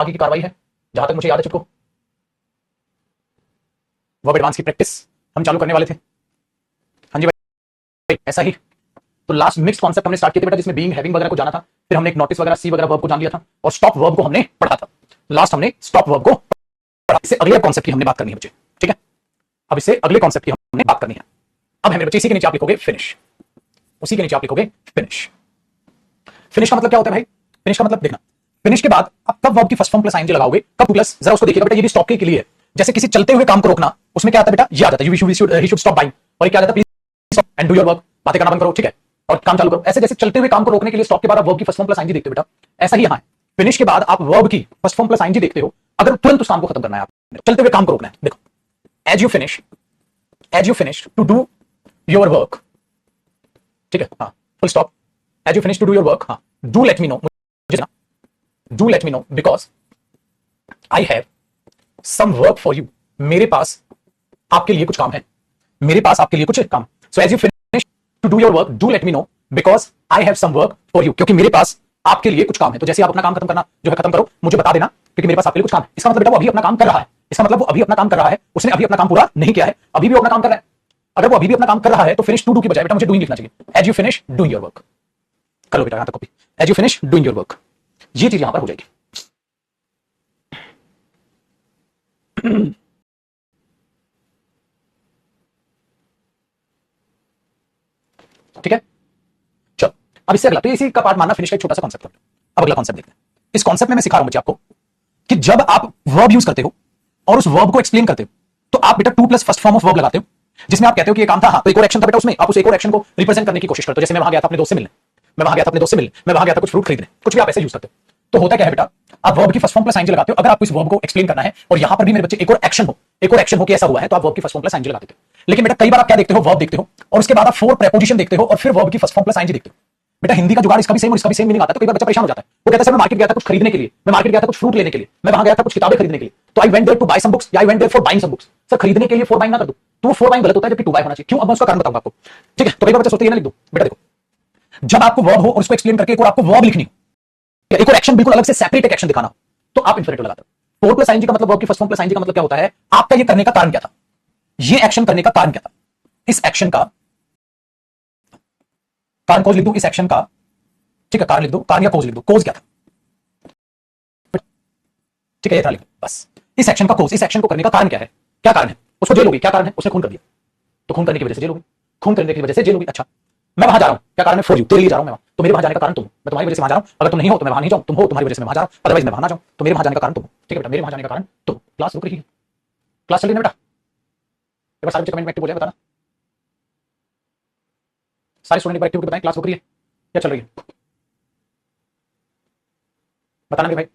आगे की कार्रवाई है, जहां तक मुझे याद है चिपको, वर्ब एडवांस की प्रैक्टिस हम चालू करने वाले थे। हाँ जी भाई, ऐसा ही। तो लास्ट मिक्स कॉन्सेप्ट हमने स्टार्ट किया था बेटा, जिसमें बीइंग, हैविंग वगैरह को जाना था, फिर हमने एक नोटिस वगैरह, सी वगैरह वर्ब को जान लिया था, और स्टॉप वर्ब को हमने पढ़ा था। लास्ट हमने स्टॉप वर्ब को पढ़ा। इससे अगले कॉन्सेप्ट की हमने बात करनी है बच्चे, ठीक है। अब इससे अगले कॉन्सेप्ट की हमने बात करनी है। अब है मेरे बच्चे, इसी के नीचे आप लिखोगे फिनिश, उसी के नीचे आप लिखोगे फिनिश। फिनिश का मतलब क्या होता है भाई? फिनिश का मतलब देखना, फिनिश के बाद आप कब वर्ब की फर्स्ट फॉर्म प्लस आईएनजी लगाओगे, कब टू प्लस, जरा उसको देखिएगा बेटा। ये भी स्टॉप के लिए है। जैसे किसी चलते हुए काम को रोकना, उसमें क्या आता है बेटा? ये आता है ही शुड स्टॉप बाइंग। और क्या आता है? Please stop and do your work. बातें करना बंद करो, ठीक है, और काम चालू करो। ऐसे जैसे चलते हुए काम को रोकने के लिए स्टॉप के बाद आप वर्ब की फर्स्ट फॉर्म प्लस आईएनजी देखते हो बेटा, ऐसा ही यहां है। फिनिश के बाद आप वर्ब की फर्स्ट फॉर्म प्लस आईएनजी देखते हो अगर तुरंत उस काम को खत्म करना है, आप चलते हुए काम को रोकना है। देखो, as you finish to do your work, ठीक है, हाँ, full stop, as you finish to do your work, हाँ, do let me know, do let me know because I have some work for you. मेरे पास आपके लिए कुछ काम है, मेरे पास आपके लिए कुछ काम। So as you finish to do your work, do let me know because I have some work for you, क्योंकि मेरे पास आपके लिए कुछ काम है। तो जैसे आप अपना काम खत्म करना जो है खत्म करो, मुझे बता देना, क्योंकि मेरे पास आपके लिए कुछ काम है। इसका मतलब बेटा वो अभी अपना काम कर रहा है, इसका मतलब वो अभी अपना काम कर रहा है, उसने अभी अपना काम पूरा नहीं किया है, अभी भी वो अपना काम कर रहा है। अगर वो अभी भी अपना काम कर रहा है तो फिनिश टू डू की बजाय बेटा मुझे डूइंग लिखना चाहिए। As you finish doing your work, कर लो बेटा यहां तक copy, as you finish doing your work, ये चीज यहां पर हो जाएगी। ठीक है, चलो अब इससे अगला, तो इसी का पार्ट मानना फिनिश का एक छोटा सा कॉन्सेप्ट। अब अगला कॉन्सेप्ट देखते हैं। इस कॉन्सेप्ट में मैं सिखा रहा हूं बच्चे आपको कि जब आप वर्ब यूज करते हो और उस वर्ब को एक्सप्लेन करते हो, तो आप बेटा two plus first form of verb लगाते हो, जिसमें आप कहते हो कि ये काम था, हाँ, तो एक और एक्शन था बेटा, उसमें आप उस एक और एक्शन को रिप्रेजेंट करने की कोशिश करते हो। जैसे मैं वहां गया था अपने दोस्त से मिलने, मैं वहां गया था अपने दोस्त से मिलने, मैं वहां गया था कुछ फ्रूट खरीदने, कुछ भी आप ऐसे यूज करते हो। तो होता क्या है बेटा, आप वर्ब की फर्स्ट फॉर्म प्लस आईएनजी लगाते हो अगर आपको इस वर्ब को एक्सप्लेन करना है, और यहां पर भी मेरे बच्चे एक और एक्शन हो कि ऐसा हुआ है, तो आप वर्ब की फर्स्ट फॉर्म प्लस आईएनजी लगा देते हो। लेकिन बेटा कई बार आप क्या देखते हो, वर्ब देखते हो और उसके बाद आप फोर प्रेपोजिशन देखते हो और फिर वर्ब की फर्स्ट फॉर्म प्लस आईएनजी देखते हो। बेटा हिंदी का जुगाड़ इसका भी सेम और इसका भी सेम मीनिंग आता है। तो कई बार बच्चा परेशान हो जाता है, वो कहता है सर मैं मार्केट गया था कुछ खरीदने के लिए, मैं मार्केट गया था कुछ फ्रूट लेने के लिए, मैं वहां गया था कुछ किताबें खरीदने के लिए, तो I went there to buy some books, या I went there for buying some books. Sir खरीदने के लिए फॉर बाइंग ना कर दो, तो वो फॉर बाइंग गलत होता है, जबकि टू बाय होना चाहिए। क्यों? अब मैं उसका कारण बताऊंगा आपको, ठीक है। तो कई बार बच्चा सोचते हैं ना लिख दो, बेटा देखो, जब आपको वर्ब हो और उसको एक्सप्लेन करके एक और आपको वर्ब लिखनी हो, एक और एक्शन बिल्कुल अलग से सेपरेट एक एक्शन दिखाना हो, तो आप इंफिनिटिव लगाते हो। फोर प्लस आईएनजी का मतलब, वर्ब की फर्स्ट फॉर्म प्लस आईएनजी का मतलब क्या होता है? आपका ये करने का कारण क्या था, ये एक्शन करने का कारण क्या था, इस एक्शन का कारण कोज लिख दो, इस एक्शन का, ठीक है, कारण लिख दो, कारण या कोज लिख दो, कोज क्या था, ठीक है, ये था लिख दो बस। इस एक्शन का कोज, इस एक्शन को करने का कारण क्या है, क्या कारण है, उसको जेल होगी, क्या कारण है, उसने खून कर दिया, तो खून करने की वजह से जेल होगी, खून करने की वजह से जेल होगी। अच्छा, मैं वहां जा रहा हूं, क्या कारण है, फॉर यू, तेरे लिए जा रहा हूं मैं वहां, तो मेरे वहां जाने का कारण तुम हो, मैं तुम्हारी वजह से वहां जा रहा हूं, अगर तुम नहीं हो तो मैं वहां नहीं जाऊं, तुम हो तुम्हारी वजह से मैं वहां जा रहा हूं, अदरवाइज मैं वहां ना जाऊं, तो मेरे वहां जाने का कारण तुम हो, ठीक है बेटा, मेरे वहां जाने का कारण तुम। क्लास रुक रही है, क्लास चल रही है बेटा, एक बार सारे बच्चे कमेंट में एक्टिव हो जाए, बताना सारे स्टूडेंट एक बार एक्टिव होकर बताएं, क्लास रुक रही है या चल रही है, बताना मेरे भाई।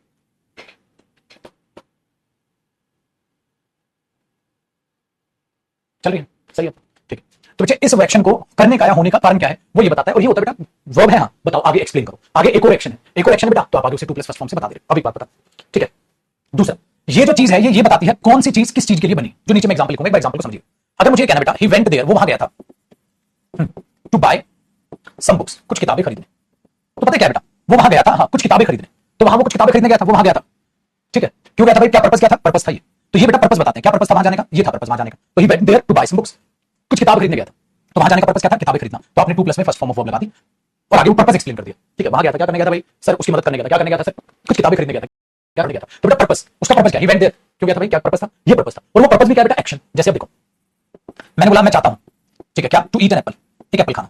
चल रही है, सही है, ठीक है। तो बच्चे इस एक्शन को करने का या होने का कारण क्या है, वो ये बताता है, और ये होता है बेटा वर्ब है, हाँ, बताओ आगे एक्सप्लेन करो। आगे एक और एक्शन है, एक और एक्शन है बेटा, तो आप आगे उसे टू प्लस फर्स्ट फॉर्म से बता दे रहे हो। अब एक बात बता, ठीक है। दूसरा, ये जो चीज है ये बताती है कौन सी चीज किस चीज के लिए बनी, जो नीचे मैं एग्जांपल लिखूंगा, एक बार एग्जांपल को समझिए। अगर मुझे कहना बेटा ही वेंट देयर, वो वहां गया था टू बाय सम बुक्स, कुछ किताबें खरीदने, तो पता क्या बेटा, वो वहां गया था, हाँ, कुछ किताबें खरीदने, तो वहां वो कुछ किताबें खरीदने गया था, वो वहां गया था, ठीक है। क्यों गया था भाई, क्या पर्पस क्या था, पर्पस था ये, तो ये बेटा पर्पस बताते हैं, क्या पर्पस था वहां जाने का, ये था पर्पस वहां जाने का। तो he went there to buy some books, कुछ किताब खरीदने गया था, तो वहां जाने का पर्पस क्या था, किताबें खरीदना, तो आपने टू प्लस में फर्स्ट फॉर्म ऑफ वर्ब लगा दी और आगे वो पर्पस एक्सप्लेन कर दिया, ठीक है। वहां गया था, क्या करने गया था भाई, सर उसकी मदद करने गया था, क्या करने गया था सर, कुछ किताबें खरीदने गया था, क्या करने गया था, तो बेटा पर्पस, उसका पर्पस क्या, ही वेंट देयर, क्यों गया था भाई, क्या पर्पस था, ये पर्पस था, और वो पर्पस भी क्या बेटा, एक्शन। जैसे अब देखो, मैंने बोला मैं चाहता हूं, ठीक है, क्या, टू ईट एन एप्पल, एक एप्पल खाना,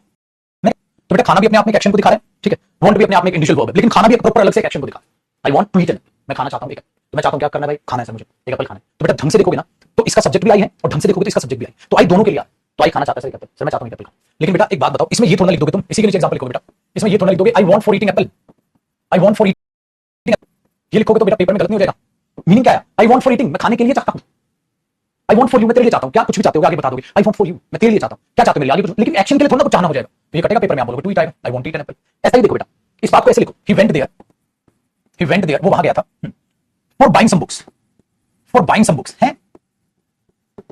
नहीं, तो बेटा खाना भी अपने आप में एक एक्शन को दिखा रहा है, ठीक है, वांट भी अपने आप में एक इंडिविजुअल वर्ब है, लेकिन खाना भी एक प्रॉपर अलग से एक्शन को दिखा, I want to eat an, मैं खाना चाहता हूं, एक, तो मैं चाहता हूं क्या करना है भाई, खाना है सर मुझे, एक एप्पल खाना है, तो बेटा ढंग से देखोगे ना तो इसका सब्जेक्ट भी आई है और ढंग से देखोगे तो इसका सब्जेक्ट भी आई, तो आई दोनों के लिए, तो आई खाना चाहता है सर मैं चाहता हूं एप्पल खाना। लेकिन बेटा एक बात बताओ, इसमें ये थोड़ा लिख दोगे तुम, इसी के नीचे एग्जांपल लिखोगे बेटा, इसमें ये थोड़ा लिख दोगे I want for eating Apple, I want for eating, ये लिखोगे तो बेटा पेपर में गलत नहीं हो जाएगा। मीनिंग क्या है, आई वांट फॉर ईटिंग, मैं खाने के लिए चाहता हूं, आई वांट फॉर यू, मैं तेरे लिए चाहता हूं, क्या कुछ भी चाहते हो आगे बता दोगे, आई वांट फॉर यू, मैं तेरे लिए चाहता हूं, क्या चाहते हो मेरे लिए, आगे कुछ, लेकिन एक्शन के लिए थोड़ा कुछ चाहना हो जाएगा, तो ये कटेगा पेपर में, आप बोलोगे टू ईट आएगा, I want eat an apple. ऐसा ही देखो बेटा, इस बात को ऐसे लिखो, ही वेंट देयर, वो वहां गया था for buying some books, for buying some books है,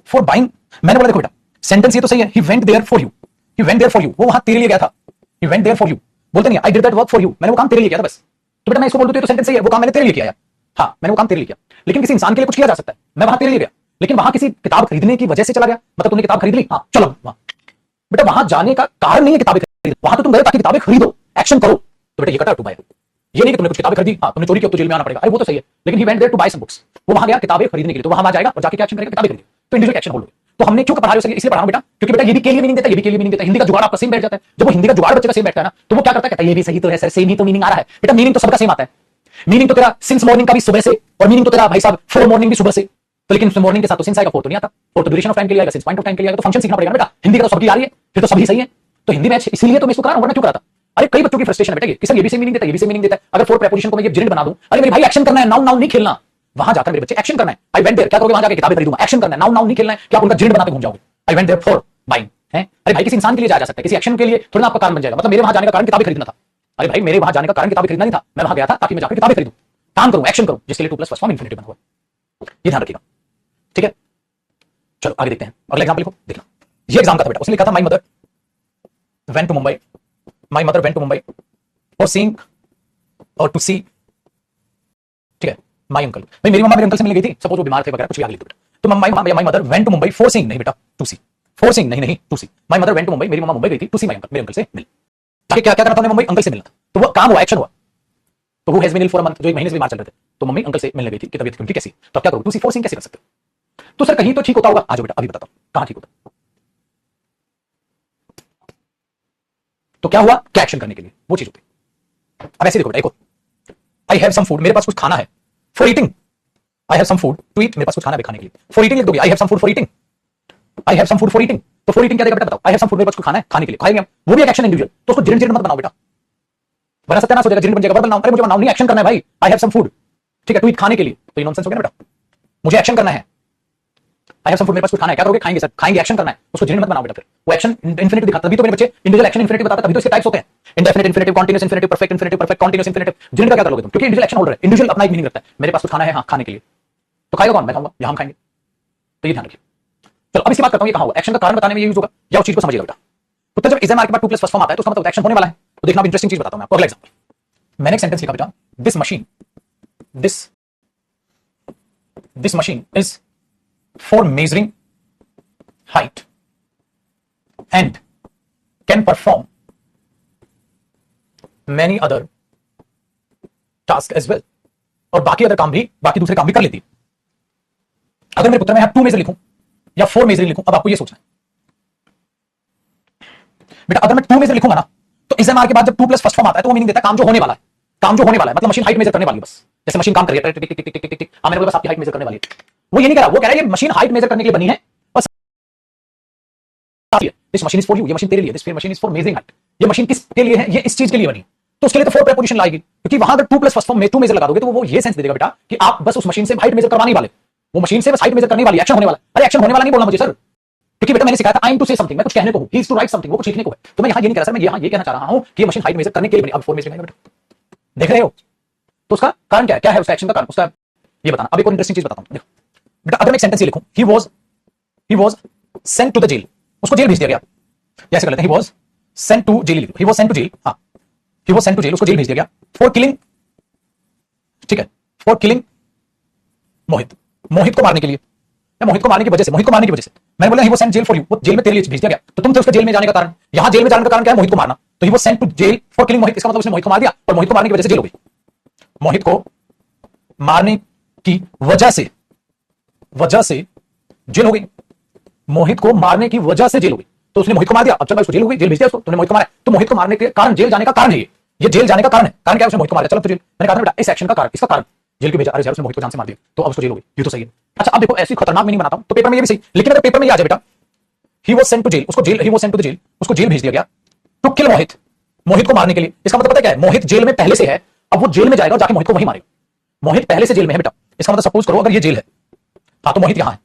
फॉर बाइंग, मैंने बोला देखो बेटा सेंटेंस ये तो सही है, he went there for you, he went there for you, वो वहां तेरे लिए गया था, he went there for you, बोलते नहीं I did that work for you, मैंने वो काम तेरे लिए किया था बस, तो बेटा मैं इसको बोल दूं तो सेंटेंस सही है, वो काम मैंने तेरे लिए किया है, हाँ मैंने वो काम तेरे लिए किया, लेकिन किसी इंसान के लिए कुछ किया जा सकता है, मैं वहां तेरे लिए गया, लेकिन वहां किसी किताब खरीदने की वजह से चला गया, मतलब तुमने किताब खरीद ली, हाँ चलो वहां। बेटा वहां जाने का कारण नहीं है किताबें खरीद, वहां तो तुम गए ताकि किताबें खरीदो, एक्शन करो। तो बेटा ये कटा टू बाय, ये नहीं कि तुमने कुछ किताबें खरीदी, हाँ तुमने चोरी की, अब तो जेल में आना पड़ेगा, अरे वो तो सही है, लेकिन he went there to buy some books, वो वहां गया किताबें खरीदने के लिए, तो वहां जाएगा और जाके क्या एक्शन करेगा, किताबें खरीदेगा, तो इंडिविजुअल एक्शन होल्ड। तो हमने क्यों पढ़ा रहे हो इसलिए पढ़ा बेटा, क्योंकि बेटा ये भी के लिए मीनिंग देता है, ये भी के लिए मीनिंग देता है, हिंदी का जुगाड़ आपका सेम बैठ जाता है, जब वो हिंदी का जुगाड़ बच्चे का सेम बैठता है ना, तो वो क्या करता है, कहता है ये भी सही तो है सर, सेम ही तो मीनिंग आ रहा है। बेटा मीनिंग तो सबका सेम आता है, मीनिंग तो तेरा सिंस मॉर्निंग का भी सुबह से, और मीनिंग तो तेरा भाई साहब फोर मॉर्निंग भी सुबह से, तो लेकिन मॉर्निंग के साथ तो सिंस आएगा, फोर तो नहीं आता, फोर तो ड्यूरेशन ऑफ टाइम के लिए आएगा, सिंस पॉइंट ऑफ टाइम के लिए आएगा, तो फंक्शन सीखना पड़ेगा बेटा, हिंदी का तो सबकी आ रही है, फिर तो सभी सही है, तो हिंदी में इसीलिए तो मैं इसको करा रहा हूं, वरना क्यों कराता। अरे कई बच्चों की फ्रस्ट्रेशन है बेटा कि सर ये भी सेम मीनिंग देता है, ये भी सेम मीनिंग देता है, अगर फोर प्रेपोजिशन को मैं ये जेरिड बना दूं, अरे मेरे भाई एक्शन करना है, नाउन नाउन नहीं खेलना, वहां जाकर मेरे बच्चे एक्शन करना है, आई वेंट देयर, क्या करोगे वहां जाके, किताबें खरीदूंगा, एक्शन करना है, नाउन नाउन नहीं खेलना है, क्या आप उनका जेरिड बनाते घूम जाओगे, I went there for buying है। अरे भाई किसी इंसान के लिए जाया जा सकता है, किसी एक्शन के लिए थोड़ा ना आपका कारण बन जाएगा, मतलब मेरे वहां जाने का कारण किताबें खरीदना था, अरे भाई मेरे वहां जाने का कारण किताबें खरीदना नहीं था, मैं वहां गया था ताकि मैं जाकर किताबें खरीदूं, काम करूं, एक्शन करूं, जिसके लिए two plus first form infinitive बना हुआ है, ये ध्यान रखिएगा, ठीक है। चलो आगे देखते हैं, अगला एग्जांपल लिखो, देखना ये एग्जाम का था बेटा, उसने लिखा था my mother went to Mumbai, my mother went to Mumbai और सीइंग और टू सी, ठीक है, माय अंकल, भाई मेरी मम्मा मेरे अंकल से मिल गई थी, सपोज वो बीमार थे वगैरह कुछ भी आगे लिख दो बेटा, तो my mother went to Mumbai for seeing, नहीं बेटा टू सी, फॉर सीइंग नहीं to see, my mother went to Mumbai, मेरी मम्मा मुंबई गई थी टू सी माय अंकल, मेरे अंकल से मिल, ताकि क्या क्या करना था उन्हें, मुंबई अंकल से मिलना था, तो वो काम हुआ, एक्शन हुआ, तो वो has been ill for a month, जो एक महीने से बीमार चल रहे थे, तो मम्मी अंकल से मिलने गई थी कि तबीयत उनकी कैसी, तो क्या करो, टू सी फॉर सीइंग कैसे कर सकते हो, तो सर कहीं तो ठीक होता होगा, आज बेटा अभी बताता हूं कहां ठीक होता, तो क्या हुआ, क्या एक्शन करने के लिए वो चीज होती। अब ऐसे देखो बेटा, एक और, आई हैव सम फूड, मेरे पास कुछ खाना है, for eating, I have some food to eat, मेरे पास कुछ खाना है खाने के लिए, फॉर ईटिंग लिख दोगे, I have some food for eating, I have some food for eating, तो फॉर ईटिंग क्या देगा बेटा बताओ, आई हैव सम फूड, मेरे पास कुछ खाना है खाने के लिए, खाएंगे हम, वो भी एक एक्शन इंडिविजुअल, तो उसको जिरन जिरन मत बनाओ बेटा, वरना सत्यानाश हो जाएगा, जिरन बन जाएगा, वर्बल नाउन, अरे मुझे नाउन नहीं एक्शन करना है भाई, आई हैव सम फूड, ठीक है, टू ईट खाने के लिए, तो ये नॉनसेंस हो गया ना बेटा, मुझे एक्शन करना है, आई हैव सम फूड, मेरे पास कुछ खाना है, क्या करोगे, खाएंगे सर, खाएंगे, एक्शन करना है, उसको जिरन मत बनाओ बेटा, फिर वो एक्शन इंफिनिटिव दिखाता, तभी तो मेरे बच्चे इंडिविजुअल एक्शन इंफिनिटिव बताता, तभी तो इसके टाइप्स होते हैं, indefinite infinitive, continuous infinitive, perfect continuous infinitive, gerund का क्या करोगे तुम, क्योंकि इंडिविजुअल एक्शन होल्डर है, इंडिविजुअल अपना एक मीनिंग रखता है, मेरे पास कुछ खाना है हाँ खाने के लिए, तो खाएगा कौन, मैं खाऊंगा, यहां हम खाएंगे, तो ये ध्यान रखिए। चलो अब इसकी बात करता हूं, ये कहां होगा, एक्शन का कारण बताने में ये यूज होगा, या उस चीज को समझिएगा बेटा, तो जब इज एम आर के बाद टू प्लस फर्स्ट फॉर्म आता है तो उसका मतलब एक्शन होने वाला है, तो देखना इंटरेस्टिंग चीज बताता हूं मैं आपको, अगला एग्जांपल, मैंने एक सेंटेंस लिखा बेटा, this machine, this machine is for measuring height and can perform many other task as well, और बाकी अदर काम भी, बाकी दूसरे काम भी कर लेती है। अगर मेरे पुत्र में टू मेजर लिखूं या फोर मेजर लिखूं, अब आपको ये सोचना है बेटा, अगर मैं टू मेजर लिखूंगा ना, तो इस एमआर के बाद जब टू प्लस फर्स्ट फॉर्म आता है तो वो मीनिंग देता है काम जो होने वाला है, काम जो होने वाला है, मतलब मशीन हाइट मेजर करने वाली है, बस जैसे मशीन काम कर रही है, टिक टिक टिक टिक टिक टिक, मेरे बस आपकी हाइट मेजर करने वाली है, वो ये नहीं कह रहा, वो कह रहा है ये मशीन हाइट मेजर करने के लिए बनी है, बस this machine is for you, ये मशीन तेरे लिए, this machine is for measuring height, ये मशीन किसके लिए है, ये इस चीज के लिए बनी, तो उसके लिए तो फोर प्रेपोजिशन लाएगी, क्योंकि वहां अगर टू प्लस फर्स्ट फॉर्म में टू मेजर लगा दोगे तो वो ये सेंस दे देगा बेटा कि आप बस उस मशीन से हाइट मेजर करवाने वाले, वो मशीन से बस हाइट मेजर करने वाली, एक्शन होने वाला, अरे एक्शन होने वाला नहीं बोलना मुझे सर, क्योंकि बेटा मैंने सिखाया था I am to say something, मैं कुछ कहने को हूं, he is to write something, वो कुछ लिखने को है, तो मैं यहां ये नहीं कह रहा सर, मैं यहां ये कहना चाह रहा हूं कि ये मशीन हाइट मेजर करने के लिए बनी, अब फोर मेजर बेटा देख रहे हो, तो उसका कारण क्या है, क्या है उसका एक्शन का कारण, उसका ये बताना। अब एक और इंटरेस्टिंग चीज बताता हूं, देखो बेटा, अगर मैं एक सेंटेंस ये लिखूं, he was sent to the jail, उसको जेल भेज दिया गया, ऐसे कर लेते हैं, he was sent to jail, he was sent to jail, हां he was sent to jail, उसको जेल भेज दिया गया फॉर किलिंग, ठीक है, फॉर किलिंग मोहित, मोहित को मारने के लिए, या मोहित को मारने की वजह से, मोहित को मारने की वजह से, मैंने बोला he was sent jail for you, वो जेल में तेरे लिए भेज दिया गया, तो तुम थे उसके जेल में जाने का कारण, यहां जेल में जाने का कारण क्या है, मोहित को मारना, तो he was sent to jail for killing Mohit, इसका मतलब उसने मोहित को मार दिया और मोहित को मारने की वजह से जेल हो गई, मोहित को मारने की वजह से जेल हो गई, मोहित को मारने की वजह से जेल हो गई, तो उसने मोहित को मार दिया, अब चल उसको जेल हो गई, जेल भेज दिया उसको, तूने मोहित को मारा, तो मोहित को मारने के कारण जेल जाने का कारण है ये जेल जाने का कारण है, कारण क्या है, उसने मोहित को मारा, चलो तो जेल, मैंने कहा था बेटा इस एक्शन का कारण, इसका कारण जेल क्यों भेजा, अरे यार उसने मोहित को जान से मार दिया, तो अब उसको जेल हो गई, ये तो सही है। अच्छा अब देखो ऐसी खतरनाक मीनिंग बनाता हूं, तो पेपर में ये भी सही, लेकिन अगर पेपर में ये आ जाए बेटा, he was sent to jail, उसको jail, he was sent to the jail, उसको जेल भेज दिया गया टू किल मोहित, मोहित को मारने के लिए, इसका मतलब पता क्या है, मोहित जेल में पहले से है, अब वो जेल में जाएगा और जाके मोहित को वहीं मारेगा, मोहित पहले से जेल में है बेटा, इसका मतलब सपोज करो अगर ये जेल है, हाँ तो मोहित यहां है,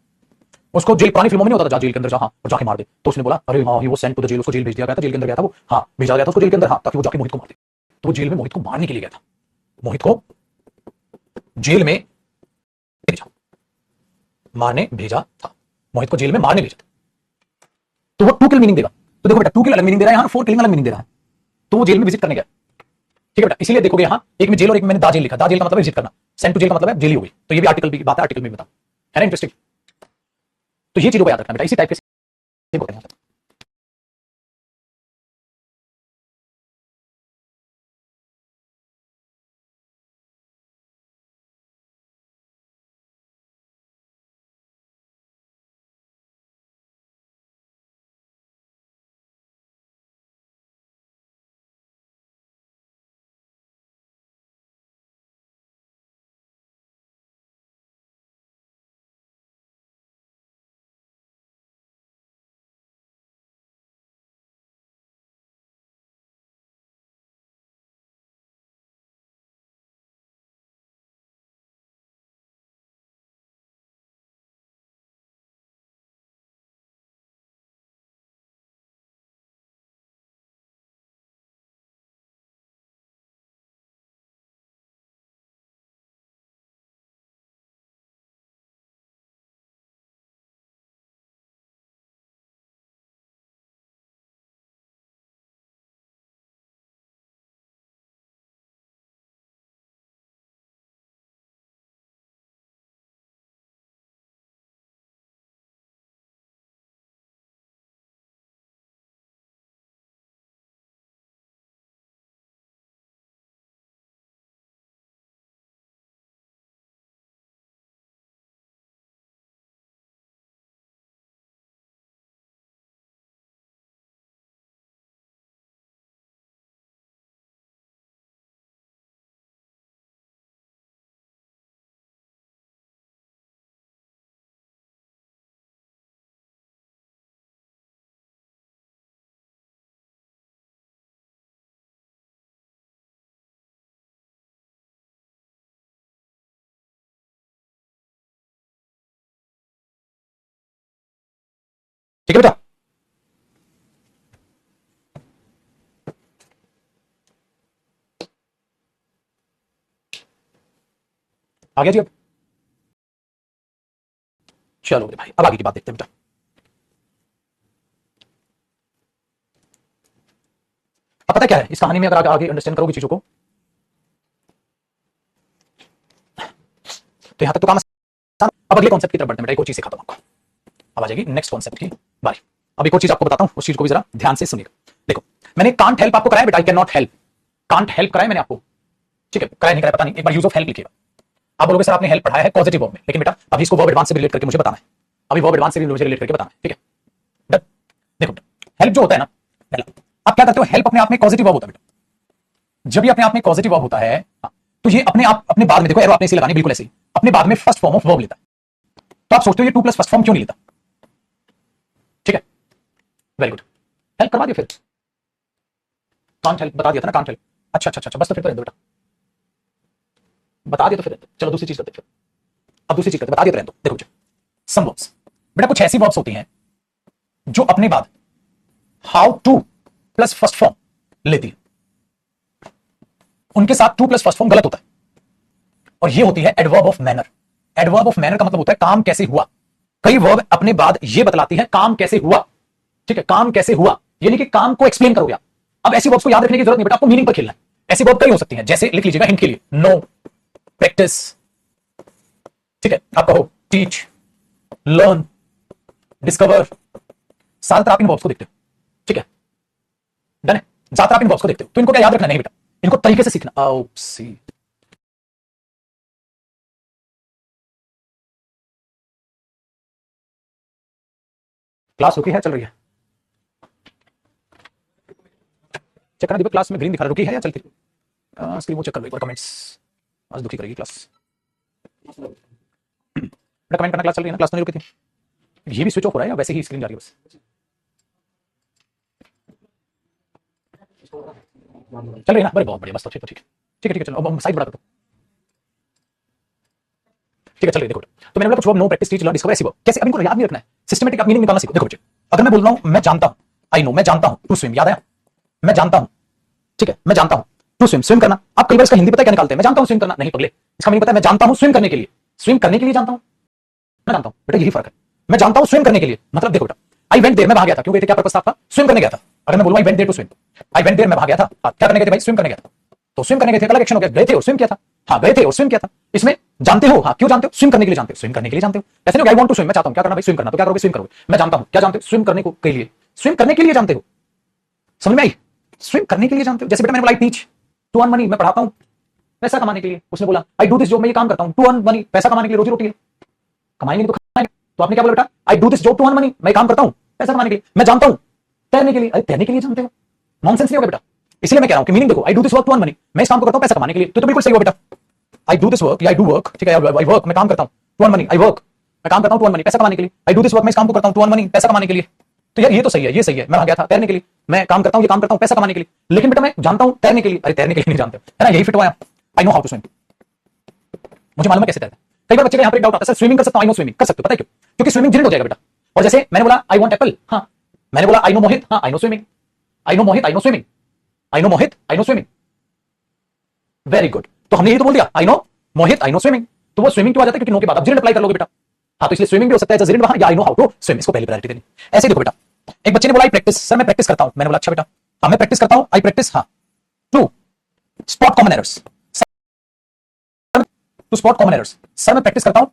उसको जेल, पुरानी फिल्मों में नहीं होता था जेल के अंदर जा, हाँ और जाके मार दे, तो उसने बोला अरे हाँ he was sent to the jail, उसको जेल भेज दिया गया था, जेल के अंदर गया था वो, हाँ भेजा गया था उसको जेल के अंदर, हाँ ताकि वो जाके मोहित को मार दे, तो वो जेल में मोहित को मारने के लिए गया था, मोहित को जेल में मारने भेजा था, मोहित को जेल में मारने भेजा था, तो वो टू किल मीनिंग देगा, तो देखो बेटा टू किल अलग मीनिंग दे रहा है, यहां फोर किलिंग अलग मीनिंग दे रहा है, तो वो जेल में विजिट करने गया, ठीक है बेटा, इसीलिए देखोगे यहाँ एक में जेल और एक में मैंने दा जेल लिखा। दा जेल का मतलब विजिट करना, सेंट टू जेल का मतलब है जेल ही हो गई। तो ये भी आर्टिकल भी बात है, आर्टिकल में बताओ, है ना इंटरेस्टिंग। तो ये चीजों को याद रखना बेटा, इसी टाइप के होते हैं। ठीक है बेटा, आ गया जी। अब चलो मेरे भाई, अब आगे की बात देखते हैं बेटा। अब पता क्या है इस कहानी में, अगर आगे अंडरस्टैंड करोगे चीजों को, तो यहां तक तो काम आसान। अब अगले कॉन्सेप्ट की तरफ बढ़ते हैं बेटा, एक और चीज सिखाता हूं आपको। अब आ जाएगी नेक्स्ट कॉन्सेप्ट की बारी। अब एक और चीज आपको बताता हूं, उस चीज को भी जरा ध्यान से सुनिएगा। देखो, मैंने कांट हेल्प आपको कराया बेटा, I can not help. Can't help कराया मैंने आपको, ठीक है, कराया नहीं कराया पता नहीं, एक बार यूज ऑफ हेल्प लिखिएगा। आप बोलोगे सर आपने हेल्प पढ़ाया है पॉजिटिव वर्ब में, लेकिन बेटा अभी इसको वर्ब एडवांस से रिलेट करके मुझे बताना है। अभी वर्ब एडवांस से भी मुझे रिलेट करके बताना है, ठीक है। डन। देखो हेल्प जो होता है ना, पहला आप क्या करते हो, हेल्प अपने आप में पॉजिटिव वर्ब होता है बेटा। जब ये अपने आप में पॉजिटिव वर्ब होता है, तो ये अपने आप अपने बाद में, देखो एरो आपने इसे लगानी बिल्कुल ऐसे ही, अपने बाद में फर्स्ट फॉर्म ऑफ वर्ब लेता है। तो आप सोचते हो ये टू प्लस फर्स्ट फॉर्म क्यों नहीं लेता, ठीक है, वेरी गुड। हेल्प करवा दिया फिर, कांट हेल्प बता दिया था ना, कांट हेल्प। अच्छा अच्छा अच्छा, बस तो फिर तो रहने दो बेटा, बता दिया तो फिर चलो दूसरी चीज करते फिर। अब दूसरी चीज करते, बता दिया तो रहने दो। देखो मुझे सम वर्ब्स बेटा, कुछ ऐसी वर्ब्स होती हैं जो अपने बाद how two plus first form लेती है, उनके साथ टू प्लस फर्स्ट फॉर्म गलत होता है, और ये होती है adverb of manner. Adverb of manner का मतलब होता है काम कैसे हुआ। कई वर्ब अपने बाद ये बतलाती है काम कैसे हुआ, ठीक है, काम कैसे हुआ, यानी कि काम को एक्सप्लेन करोगे आप। अब ऐसी वर्ब्स को याद रखने की जरूरत नहीं बेटा, आपको मीनिंग पर खेलना है। ऐसी वर्ब कई हो सकती हैं, जैसे लिख लीजिएगा हिंट के लिए, नो, प्रैक्टिस, ठीक है, आप कहो टीच, लर्न, डिस्कवर, ज्यादातर आप इन वर्ब्स को देखते हो, ठीक है, डन है, ज्यादातर आप इन वर्ब्स को देखते हो, तो इनको क्या याद रखना नहीं बेटा, इनको तरीके से सीखना। आओ सी, क्लास रुकी है चल रही है, चेक करना दीपक, क्लास में ग्रीन दिखा रहा है, रुकी है या चलती स्क्रीन वो चेक कर लो एक बार, कमेंट्स आज दुखी करेगी क्लास। बेटा कमेंट करना, क्लास चल रही है ना, क्लास तो नहीं रुकी थी। ये भी स्विच ऑफ हो रहा है या वैसे ही स्क्रीन जा रही है बस, चल रही है ना, बड़े बहुत बढ़िया, बस तो ठीक है, ठीक है ठीक है ठीक है, चलो अब साइड बढ़ा दो, ठीक है चल रही है। देखो तो मैंने बोला कुछ verb, know, practice, teach, learn, discover, ऐसी वर्ब कैसे, अब इनको याद नहीं रखना है, सिस्टमैटिक मीनिंग निकालना सीखो। देखो बच्चे, अगर मैं बोल रहा हूं मैं जानता हूं, आई नो, मैं जानता हूं टू स्विम, याद है, मैं जानता हूं, ठीक है, मैं जानता हूं टू स्विम, स्विम करना। आप कई बार इसका हिंदी पता है क्या निकालते हैं, मैं जानता हूं स्विम करना, नहीं पगले, इसका मीनिंग पता है, मैं जानता हूं स्विम करने के लिए, स्विम करने के लिए जानता हूं, मैं जानता हूं बेटा, यही फर्क है। मैं जानता हूं स्विम करने के लिए, मतलब देखो बेटा, आई वेंट देयर, मैं वहां गया था, क्यों गए थे, क्या पर्पस था आपका, स्विम करने गया था। अगर मैं बोलूं I went there to swim, I went there, मैं वहां गया था, क्या करने गए थे भाई, स्विम करने गया था। तो स्विम करने गए थे, अलग एक्शन हो गया, गए थे और स्विम किया था। हाँ गए थे और स्विम किया था। इसमें जानते हो, हाँ क्यों जानते हो? स्विम करने के लिए जानते हो, स्विम करने के लिए जानते हो। ऐसे नहीं आई वांट टू स्विम, मैं चाहता हूं, क्या करना भाई? स्विम करना। तो क्या करोगे? स्विम करोगे। मैं जानता हूं, क्या जानते हो? स्विम करने को के लिए, स्विम करने के लिए जानते हो। समझ में आई? स्विम करने के लिए जानते हो। जैसे बेटा मैंने बोला I teach to earn money, मैं पढ़ाता हूं पैसा कमाने के लिए। उसने बोला आई डू दिस जॉब, मैं ये काम करता हूं टू अर्न मनी, पैसा कमाने के लिए, रोजी रोटी है, कमाएंगे तो खाएंगे। तो आपने क्या बोला बेटा? I do this job to earn money, मैं काम करता हूं पैसा कमाने के लिए। मैं जानता हूं तैरने के लिए, अरे तैरने के लिए जानते हो, नॉनसेंस नहीं होगा बेटा। इसलिए मैं कह रहा हूं कि मीनिंग देखो, I do this work to earn money, मैं इस काम को करता हूं पैसा कमाने के लिए, तो बिल्कुल सही हो बेटा। I do this work, I do work, ठीक है, आई वर्क, मैं काम करता हूं to earn money, I work, मैं काम करता हूं टू अर्न मनी, पैसा कमाने के लिए। आई डू दिस वर्क, मैं इस काम को करता हूं टू अर्न मनी, पैसा कमाने के लिए। तो यार ये तो सही है, ये सही है। मैं गया था तैरने के लिए, मैं काम करता हूं, ये काम करता हूं पैसा कमाने के लिए। लेकिन बेटा मैं जानता हूं तैरने के लिए, अरे तैरने के लिए नहीं जानते, है ना? यही फिट हुआ है। I know how to swim, मुझे मालूम है कैसे तैरना है। कई बार बच्चे का यहाँ पर डाउट आता है, सर स्विमिंग कर सकता हूं? आई नो स्विमिंग कर सकते हो, पता है क्यों? क्योंकि स्विमिंग जिल्ड हो जाएगा बेटा। और जैसे मैंने बोला आई वांट एप्पल, हाँ मैंने बोला आई नो मोहित, हाँ I know swimming, I know Mohit, I know swimming, I know Mohit, I know swimming, very good. तो हमने यही तो बोल दिया, I know Mohit, I know swimming. तो वो स्विमिंग क्यों आ जाता है? क्योंकि नो के बाद आप जिल्ड अप्लाई कर लोगे बेटा। हाँ तो इसलिए स्विमिंग भी हो सकता है जिल्ड वहां, या I know how to swim, इसको पहले प्रायोरिटी देनी। ऐसे देखो बेटा, एक बच्चे ने बोला आई प्रैक्टिस, सर मैं प्रैक्टिस करता हूं। मैंने बोला अच्छा बेटा, हाँ मैं प्रैक्टिस करता हूं, आई प्रैक्टिस, हाँ to spot common errors, to spot common errors. Sir मैं प्रैक्टिस करता हूं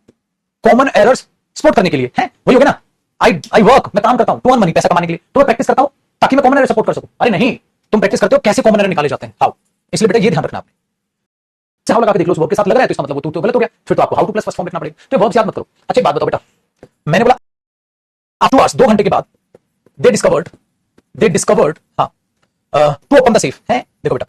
कॉमन एरर्स स्पॉट करने के लिए, है वही हो गया ना। आई वर्क, मैं काम करता हूं टू अर्न मनी, पैसा कमाने के लिए। तो मैं प्रैक्टिस करता हूं ताकि मैं कॉमन एरर सपोर्ट कर सकूं। अरे नहीं, तुम प्रैक्टिस करते हो कैसे कॉमन एरर निकाले जाते हैं, हाउ। इसलिए बेटा ये ध्यान रखना आपने। हाउ लगा के देख लो, उस वर्ब के साथ लग रहा है तो इसका मतलब वो तो गलत हो गया, फिर तो आपको how two plus first form लिखना पड़ेगा। तो वर्ब याद मत करो। अच्छा एक बात बताओ बेटा, मैंने बोला आफ्टर आवर्स, 2 घंटे के बाद, दे डिस्कवर्ड हाँ टू ओपन द सेफ, है देखो बेटा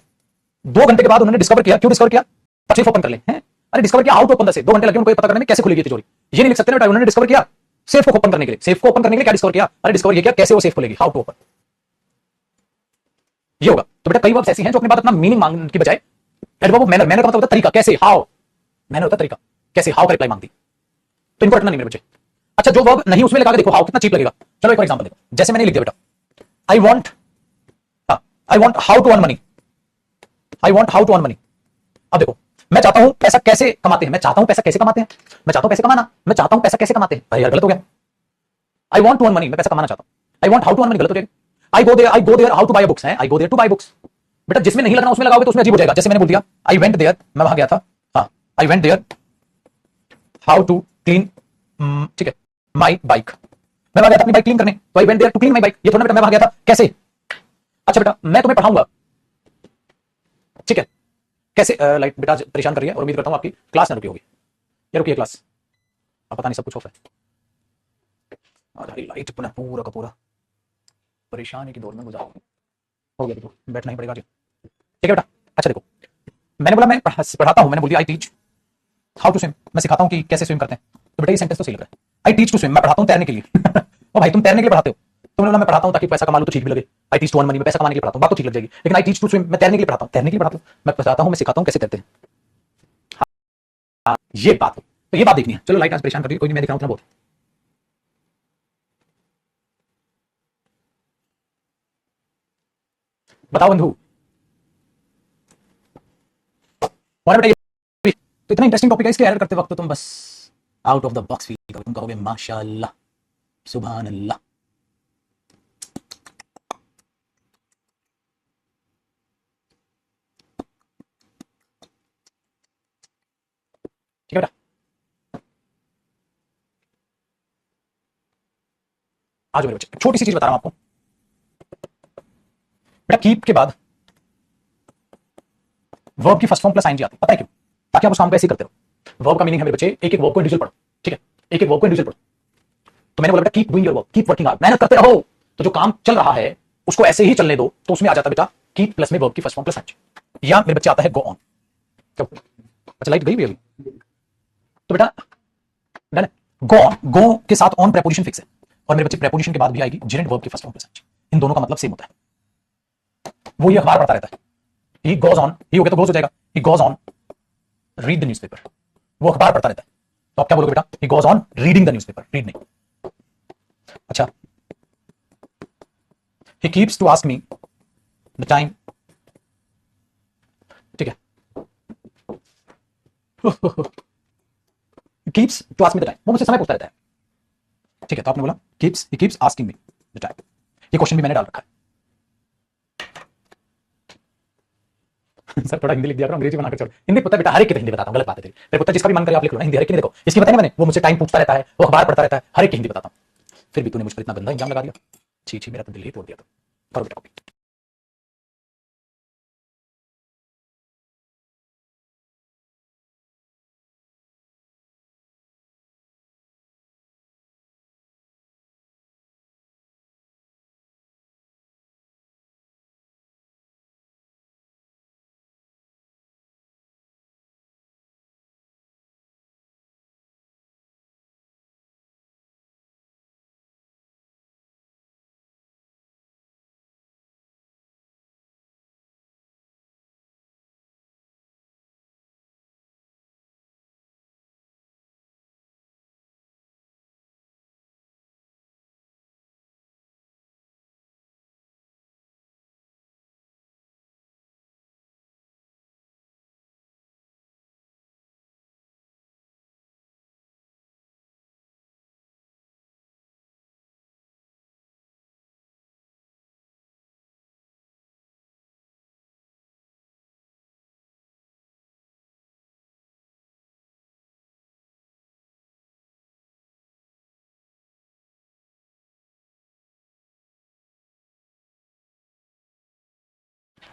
2 घंटे के बाद उन्होंने डिस्कवर किया। क्यों डिस्कवर किया? सेफ ओपन कर ले, हैं? अरे डिस्कवर किया how to open the safe, 2 घंटे लगे उनको पता करने में कैसे खुलेगी तिजोरी। ये नहीं लिख सकते ना बेटा, उन्होंने डिस्कवर किया सेफ को ओपन करने के लिए। सेफ को ओपन करने के लिए क्या डिस्कवर किया? अरे डिस्कवर ये किया कैसे वो सेफ खुलेगी, हाउ टू ओपन, ये होगा। तो बेटा कई वर्ब्स ऐसी हैं जो अपने बाद अपना मीनिंग मांगने की बजाय एडवर्ब ऑफ मैनर, मैनर का मतलब होता है तरीका, कैसे, हाउ, मैनर होता है तरीका, कैसे, हाउ का रिप्लाई मांगती। तो इनको रटना नहीं मेरे बच्चे। अच्छा जो वर्ब नहीं उसमें लगा के देखो हाउ, कितना चीप लगेगा। चलो एक और एग्जांपल देखो, जैसे मैंने लिख दिया बेटा I want, I want how to earn money, I want how to earn money. अब देखो मैं चाहता हूं पैसा कैसे कमाते हैं, मैं चाहता हूं पैसा कैसे कमाते हैं, मैं चाहता हूं पैसे कमाना, मैं चाहता हूं पैसा कैसे कमाते हैं। अरे यार गलत हो गया। I want to earn money, मैं पैसा कमाना चाहता हूं, I want how to earn money गलत हो जाएगा। I go there how to buy books, है I go there to buy books. बेटा जिसमें नहीं लगना उसमें लगाओगे तो उसमें अजीब हो जाएगा। जैसे मैंने बोल दिया आई वेंट देयर, मैं वहां गया था, हाँ I went there how to clean, ठीक है, माई बाइक, मैं वहां गया था अपनी बाइक क्लीन करने, तो I went there to clean my bike. ये थोड़ा बेटा मैं वहां गया था कैसे। अच्छा बेटा मैं तुम्हें पढ़ाऊंगा, ठीक है कैसे, लाइट बेटा परेशान कर रही है और उम्मीद करता हूं आपकी क्लास ना रुकी होगी। ये रुकी है क्लास, अब पता नहीं सब कुछ ऑफ है। लाइट पुनः पूरा का पूरा परेशानी की दौर में गुजार हो गया, तो बैठना ही पड़ेगा। ठीक है बेटा। अच्छा देखो मैंने बोला मैं पढ़ाता हूं, मैंने बोल दिया I teach how to swim, मैं सिखाता हूं कि कैसे स्विम करते हैं। तो बेटा ये सेंटेंस तो सही लग रहा है, आई टीच टू स्विम, मैं पढ़ाता हूं तैरने के लिए। ओ भाई तुम तैरने के लिए पढ़ाते हो, तुमने बोला मैं पढ़ाता हूं ताकि पैसा कमा लूं तो ठीक भी लगे। I teach to earn money, मैं पैसा कमाने के लिए पढ़ाता हूं, बात तो ठीक लग जाएगी। लेकिन आई टीच टू स्विम, मैं तैरने के लिए पढ़ाता हूं, तैरने के लिए पढ़ाता हूं, मैं बताता हूं, मैं सिखाता हूं कैसे तैरते हैं। हाँ, ये बात, तो ये बात देखनी है। चलो लाइट आज परेशान कर रही है, कोई नहीं, मैं दिख रहा हूं बहुत। बताओ बंधु, बेटा तो इतना इंटरेस्टिंग टॉपिक है, इसके एरर करते वक्त तो तुम बस out of the box feel करोगे, तुम कहोगे माशाअल्लाह सुभान अल्लाह। ठीक है बेटा, आज मेरे बच्चे छोटी सी चीज बता रहा हूं आपको बेटा, कीप के बाद वर्ब की फर्स्ट फॉर्म प्लस आईएनजी आती है, पता है क्यों? ताकि आप उस काम को ऐसे करते रहो। वर्ब का मीनिंग है मेरे बच्चे, एक एक वर्ब को इंडिविजुअल पढ़ो, ठीक है, एक एक वर्ब को इंडिविजुअल पढ़ो। तो मैंने बोला बेटा keep doing your work, keep working hard, मेहनत करते रहो। तो जो काम चल रहा है उसको ऐसे ही चलने दो, तो उसमें आ जाता बेटा कीप प्लस में वर्ब की फर्स्ट फॉर्म प्लस आईएनजी, या मेरे बच्चे आता है गो ऑन। अच्छा लाइट गई भी अभी, तो बेटा डन, गो ऑन, गो के साथ ऑन प्रेपोजिशन फिक्स है, और मेरे बच्चे प्रेपोजिशन के बाद भी आएगी जेरेंट वर्ब की फर्स्ट फॉर्म प्लस आईएनजी। इन दोनों का मतलब सेम होता है। वो ये अखबार पढ़ता रहता है, ही गोज ऑन, ही हो गया तो गोज हो जाएगा, ही goes on read the newspaper, वो अखबार पढ़ता रहता है। तो आप क्या बोलोगे बेटा? He goes on reading the newspaper, read नहीं। अच्छा he keeps to ask me the time, ठीक है, keeps to ask me the time, वो मुझसे समय पूछता रहता है, ठीक है। तो आपने बोला keeps, he keeps asking me the time, ये क्वेश्चन भी मैंने डाल रखा है। सर थोड़ा हिंदी लिख दिया करो, अंग्रेजी बनाकर छोड़। हिंदी पता है बेटा, हर एक की हिंदी बताता हूँ, गलत बात है तेरी। मेरे पुत्र जिसका भी मन करे आप लिख लो ना, हिंदी हर एक की नहीं। देखो इसकी बताया मैंने, वो मुझसे टाइम पूछता रहता है, वो अखबार पढ़ता रहता है, हर एक की हिंदी बताता हूँ। फिर भी तूने मुझ पर इतना गंदा इंजाम लगा दिया, छी छी, मेरा तो दिल ही तोड़ दिया। तो करो बेटा कॉपी।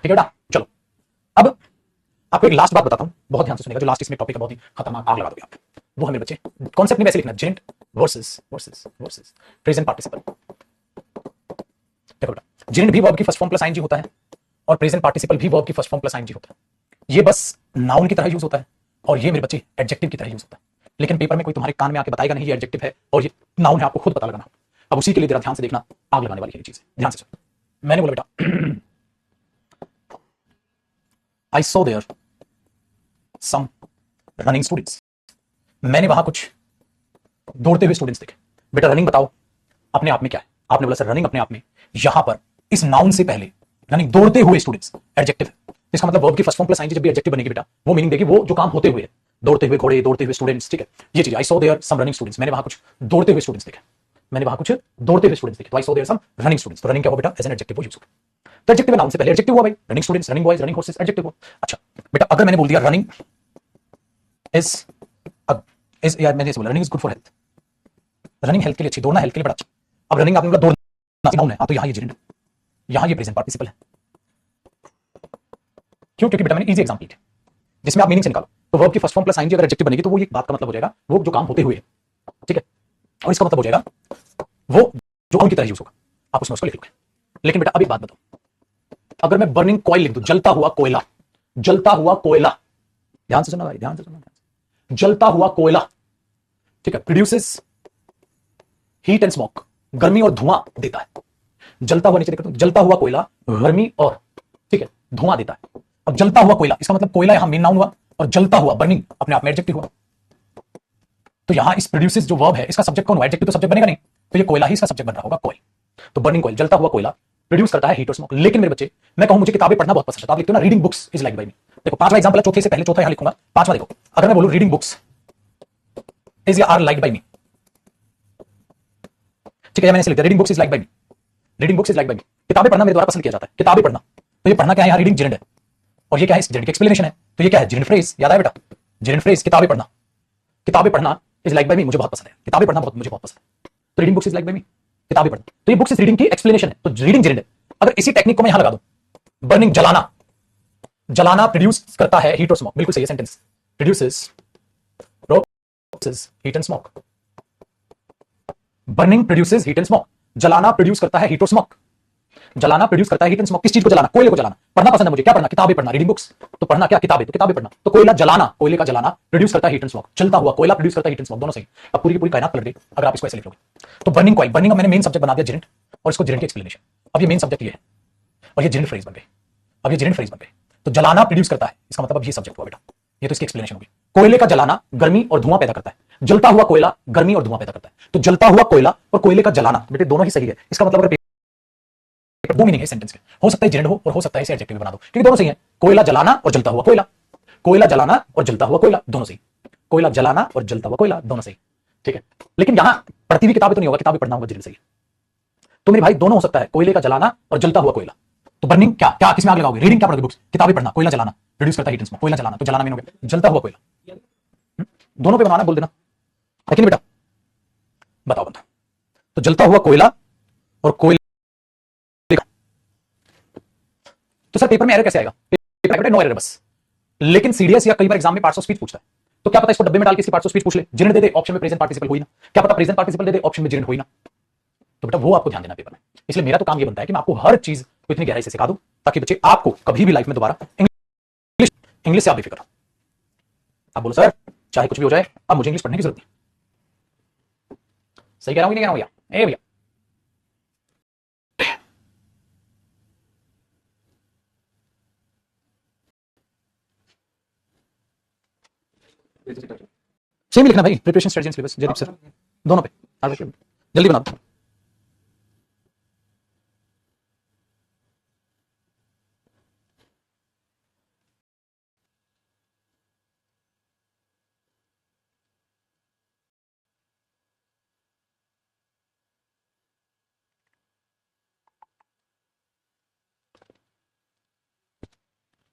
ठीक है बेटा, चलो अब आपको एक लास्ट बात बताता हूं, बहुत ध्यान से सुनेगा, जो लास्ट इसमें टॉपिक है, बहुत ही खतरनाक, आग लगा दोगे आप। वो है मेरे बच्चे, कॉन्सेप्ट नहीं वैसे लिखना, gerund versus versus versus present participle. देखो बेटा, जेंट भी वर्ब की फर्स्ट फॉर्म प्लस आईएनजी होता है, और प्रेजेंट पार्टिसिपल भी वर्ब की फर्स्ट फॉर्म प्लस आईएनजी होता है। ये बस नाउन की तरह यूज होता है, और ये मेरे बच्चे एडजेक्टिव की तरह यूज होता है। लेकिन पेपर में कोई तुम्हारे कान में आके बताएगा नहीं ये एडजेक्टिव है और ये नाउन है, आपको खुद पता लगाना। अब उसी के लिए जरा ध्यान से देखना, आग लगाने वाली है ये चीज, ध्यान से सुनो। मैंने बोला बेटा, I saw there some running students, मैंने वहां कुछ दौड़ते हुए स्टूडेंट्स देखे। बेटा रनिंग बताओ अपने आप में क्या है? आपने बोला सर रनिंग अपने आप में, यहां पर इस नाउन से पहले रनिंग दौड़ते हुए स्टूडेंट्स एडजेक्टिव है, इसका मतलब वर्ब की फर्स्ट फॉर्म प्लस आईएनजी जब भी एडजेक्टिव बनेगी बेटा, वो मीनिंग देगी वो जो काम होते हुए है, दौड़ते हुए घोड़े, दौड़ते हुए स्टूडेंट्स। ठीक है, ये चीज, I saw there some running students, मैंने वहां कुछ दौड़ते हुए स्टूडेंट्स देखे, मैंने वहां कुछ दौड़ते हुए स्टूडेंट्स देखे, तो I saw there some running students. तो रनिंग क्या हो बेटा, एज एन एडजेक्टिव वो यूज होगा। तो एडजेक्टिव नाउन से पहले एडजेक्टिव हुआ भाई, running students, running boys, running horses, adjective हुआ। अच्छा बेटा, अगर मैंने बोल दिया रनिंग इज इज, यार मैंने बोला running is good for health, running health के लिए अच्छी, दौड़ना हेल्थ के लिए बड़ा अच्छा। अब रनिंग आपने बोला दौड़ना नाउन है, तो यहां ये जेंडर, यहां ये प्रेजेंट पार्टिसिपल है। क्यों? क्योंकि बेटा मैंने इजी एग्जांपल लिया जिसमें आप मीनिंग से निकालो, तो वर्ब की फर्स्ट फॉर्म प्लस आईएनजी अगर एडजेक्टिव बनेगी तो वो ये बात का मतलब हो जाएगा वो जो काम होते हुए है। ठीक है, और इसका मतलब हो जाएगा वो जो उनकी तरह यूज होगा, आप उसमें उसको लिख लोगे। लेकिन बेटा अभी बात बताओ, अगर मैं बर्निंग कॉइल लिख दूं, जलता हुआ कोयला, जलता हुआ कोयला, ध्यान से सुनना भाई, ध्यान से सुनना, जलता हुआ कोयला, ठीक है, प्रोड्यूसेस हीट एंड स्मोक, गर्मी और धुआं देता है। जलता हुआ नीचे देखो, जलता हुआ कोयला गर्मी और, ठीक है, धुआं देता है। अब जलता हुआ कोयला, इसका मतलब कोयला यहां मेन नाउन हुआ, और जलता हुआ बर्निंग अपने आप में एडजेक्टिव हुआ। तो यहां इस प्रोड्यूसेस जो वर्ब है, इसका सब्जेक्ट कौन हुआ? एडजेक्टिव तो सब्जेक्ट बनेगा नहीं, तो ये कोयला ही इसका सब्जेक्ट बन रहा होगा, कोयल। तो बर्निंग कोयल, जलता हुआ कोयला प्रोड्यूस करता है हीट और स्मोक। लेकिन मेरे बच्चे मैं कहूं मुझे किताबें पढ़ना बहुत पसंद है, तो आप लिखते हो ना reading books is like by me. देखो पांचवा एग्जांपल है, चौथे से पहले चौथा यहां लिखूंगा, पांचवा देखो, अगर मैं बोलूं reading books is are like by me, ठीक है, मैंने ऐसे लिख दिया reading books is like by me, reading books is like by me, किताबें पढ़ना मेरे द्वारा पसंद किया जाता है, किताबें पढ़ना। तो ये पढ़ना क्या है? यहाँ रीडिंग जेरेंड है, और ये क्या है? इस जेरेंड की एक्सप्लेनेशन है। तो ये क्या है? जेरेंड फ्रेज, याद आया बेटा? जेरेंड फ्रेज, किताबें पढ़ना, किताबें पढ़ना इज लाइक बाय मी, मुझे बहुत पसंद है, किताबें पढ़ना बहुत मुझे बहुत पसंद है। तो reading books is like by me, किताबें पढ़ना, तो ये बुक्स इज रीडिंग की एक्सप्लेनेशन है, तो रीडिंग जेरेंड है। अगर इसी टेक्निक को मैं यहां लगा दूं, बर्निंग जलाना, जलाना प्रोड्यूस करता है हीट और स्मोक, बिल्कुल सही है sentence, produces heat and smoke, burning produces heat and smoke, जलाना प्रोड्यूस करता है हीट और स्मोक, जलाना प्रोड्यूस करता है हीट एंड स्मोक। किस चीज को जलाना? कोयले को जलाना। पढ़ना पसंद है मुझे, क्या पढ़ना? किताबें पढ़ना, रीडिंग बुक्स, तो पढ़ना क्या? किताबें, तो किताबें पढ़ना। तो कोयला जलाना, कोयले का जलाना प्रोड्यूस करता है हीट एंड स्मोक, चलता हुआ कोयला प्रोड्यूस करता है हीट एंड स्मोक, दोनों सही। अब पूरी की पूरी कायनात पलट गई अगर आप इसको ऐसे लिख लोगे। तो बर्निंग कॉइल, बर्निंग मैंने मेन सब्जेक्ट बना दिया जेरेंट, और इसको जेरेंट की एक्सप्लेनेशन। अब ये मेन सब्जेक्ट ये है, और ये जेरेंट फ्रेज बन गए, अब ये जेरेंट फ्रेज बन गए। तो जलाना प्रोड्यूस करता है, इसका मतलब अब ये सब्जेक्ट हुआ बेटा, ये तो इसकी एक्सप्लेनेशन होगी। कोयले का जलाना गर्मी और धुआं पैदा करता है, जलता हुआ कोयला गर्मी और धुआं पैदा करता है। तो जलता हुआ कोयला और कोयले का जलाना बेटे दोनों ही सही है, इसका मतलब अगर दो मीनिंग है सेंटेंस के, हो सकता है जेरेंड हो और हो सकता है इसे एडजेक्टिव बना दो, क्योंकि दोनों सही है। कोयला जलाना और जलता हुआ कोयला, कोयला जलाना और जलता हुआ कोयला दोनों सही, कोयला जलाना और जलता हुआ कोयला दोनों सही, ठीक है। लेकिन यहां पढ़ती हुई किताबें तो नहीं होगा, किताबें पढ़ना होगा, जेरेंड सही है। तो मेरे भाई दोनों हो सकता है, कोयले का जलाना और जलता हुआ कोयला। तो बर्निंग क्या क्या किसमें आग लगाओगे? रीडिंग क्या पढ़ोगे? बुक्स, किताबें पढ़ना, कोयला जलाना, रिड्यूस करता है हीट इन स्मोक। कोयला जलाना, तो जलाना मीन हो गया जलता हुआ कोयला। दोनों पे बनाना, बोल देना, है कि नहीं बेटा? बताओ बताओ। तो जलता हुआ कोयला और कोयले का, तो सर पेपर में एरर कैसे आएगा? पेपर में नो एरर बस। लेकिन सीडीएस या कई बार एग्जाम में पार्ट्स ऑफ स्पीच पूछता है, तो क्या पता इसको डब्बे में डाल के इसकी पार्ट्स ऑफ स्पीच पूछ ले, जिन्हें दे दे ऑप्शन में प्रेजेंट पार्टिसिपल हुई ना, क्या पता प्रेजेंट पार्टिसिपल दे दे ऑप्शन में जिन्हें हुई ना। तो बेटा वो आपको ध्यान देना पेपर में। इसलिए मेरा तो काम ये बनता है कि मैं आपको हर चीज को इतनी गहराई से सिखा दूं ताकि बच्चे आपको कभी भी लाइफ में दोबारा इंग्लिश इंग्लिश से आप बेफिक्र। आप बोलो सर चाहे कुछ भी हो जाए अब मुझे इंग्लिश पढ़ने की जरूरत नहीं। सही कह रहा हूं कि नहीं कह रहा हूं भैया? ए भैया सेम लिखना भाई, preparation strategy and syllabus Jaydeep sir दोनों पे जल्दी बना दो।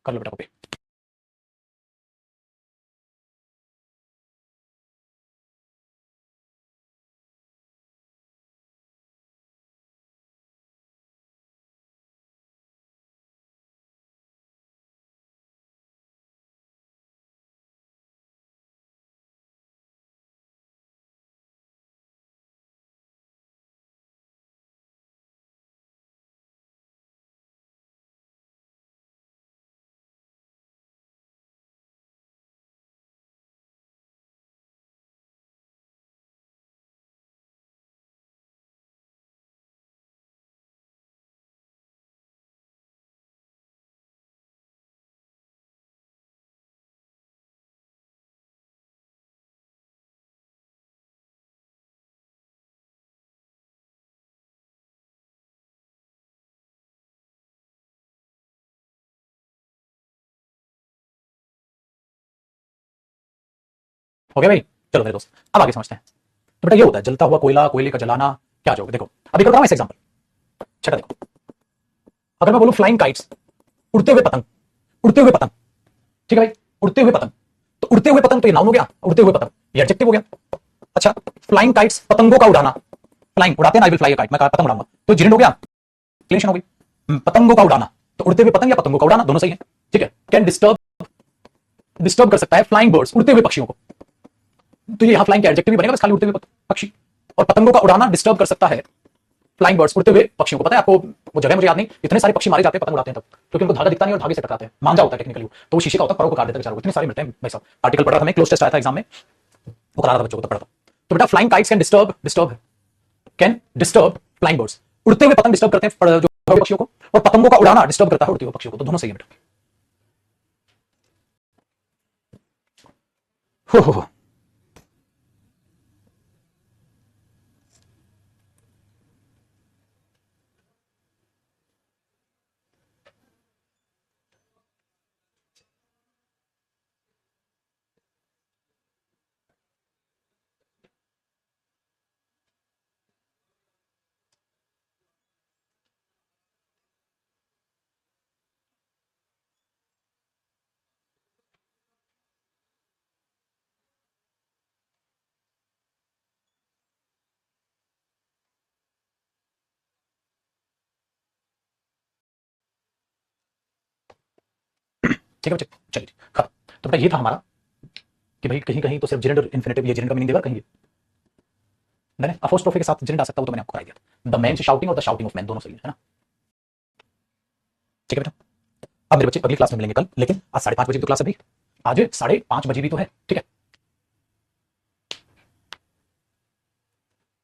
कर लो बेटा कॉपी। हो गया भाई? चलो मेरे दोस्त अब आगे समझते हैं। तो बेटा ये होता है जलता हुआ कोयला, कोयले का जलाना क्या जो देखो अभी करता हूं ऐसे एग्जांपल। छठा देखो, अगर मैं बोलूं फ्लाइंग काइट्स, उड़ते हुए पतंग, उड़ते हुए पतंग, ठीक है भाई, उड़ते हुए पतंग, तो उड़ते हुए पतंग तो ये नाउन हो गया, उड़ते हुए पतंग ये एडजेक्टिव हो गया। अच्छा फ्लाइंग काइट्स पतंगों का उड़ाना, फ्लाइंग उड़ाते हैं ना, I will fly a kite, मैं पतंग उड़ाऊंगा, तो जिरेंड हो गया, क्लेशन हो गई। पतंगों का उड़ाना, तो उड़ते हुए पतंग या पतंगों का उड़ाना दोनों सही है, ठीक है। कैन डिस्टर्ब, डिस्टर्ब कर सकता है फ्लाइंग बर्ड्स, उड़ते हुए पक्षियों को, तो ये यहां फ्लाइंग का एडजेक्टिव भी बनेगा बस, खाली उड़ते हुए पक्षी। और पतंगों का उड़ाना डिस्टर्ब कर सकता है फ्लाइंग बर्ड्स, उड़ते हुए पक्षियों को। पता है आपको वो जगह मुझे याद नहीं, इतने सारे पक्षी मारे जाते हैं पतंग उड़ाते हैं तब, क्योंकि उनको धागा दिखता नहीं और धागे से टकराते हैं, मांझा होता है टेक्निकली, तो वो शीशे का होता है, परों को काट देता है बेचारों को। इतने सारे मिलते हैं भाई साहब, आर्टिकल पढ़ा था मैं, क्लोज टेस्ट आया था एग्जाम में, वो करा रहा था बच्चों को, तब पढ़ा था। तो बेटा flying kites can disturb, disturb can disturb flying birds, उड़ते हुए पतंग डिस्टर्ब करते हैं जो पक्षियों को, और पतंगों का उड़ाना डिस्टर्ब करता है उड़ते हुए पक्षियों को, तो दोनों सही है बेटा। हो ठीक है बच्चे, चलिए खत्म। तो बेटा ये था हमारा कि भाई कहीं कहीं तो सिर्फ जेरेंड और इन्फिनेटिव, ये जेरेंड का मीनिंग देगा, कहीं मैंने अपोस्ट्रोफी के साथ जेरेंड आ सकता, वो तो मैंने आपको करा दिया। द मैन से शाउटिंग और द शाउटिंग ऑफ मैन दोनों सही है ना? ठीक है बेटा, अब मेरे बच्चे अगली क्लास में मिलेंगे कल, लेकिन आज 5:30 बजे तो क्लास है भाई, आज 5:30 बजे भी तो है, ठीक है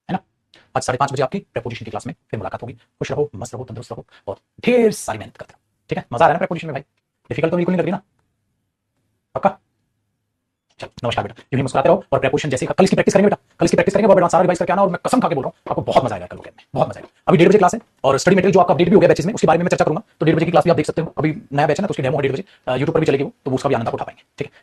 ना? आज 5:30 बजे आपकी प्रेपोजिशन की क्लास में फिर मुलाकात होगी। खुश रहो, मस्त रहो, तंदुरुस्त रहो और ढेर सारी मेहनत करते रहो, ठीक है? मजा आ रहा है ना प्रेपोजिशन में भाई? डिफिकल्ट तो बिल्कुल नहीं लग रही ना? पक्का? चलो नमस्कार बेटा, यूं ही मुस्कुराते रहो और प्रेपोजिशन जैसे कल इसकी प्रैक्टिस करेंगे बेटा, कल इसकी प्रैक्टिस करेंगे, बहुत सारा रिवाइज करके आना, और मैं कसम खा के बोल रहा हूं आपको बहुत मजा आएगा कल वीकेंड में, बहुत मजा आएगा। अभी 1:30 बजे क्लास है और स्टडी मटेरियल जो आपका अपडेट भी हो गया बैचेस में, उसके बारे में मैं चर्चा करूंगा, तो 1:30 बजे की क्लास भी आप देख सकते हो। अभी नया बैच है ना, तो उसकी डेमो 1:30 बजे यूट्यूब पर भी चलेगी वो, तो उसका भी आनंद आप उठा पाएंगे, ठीक है?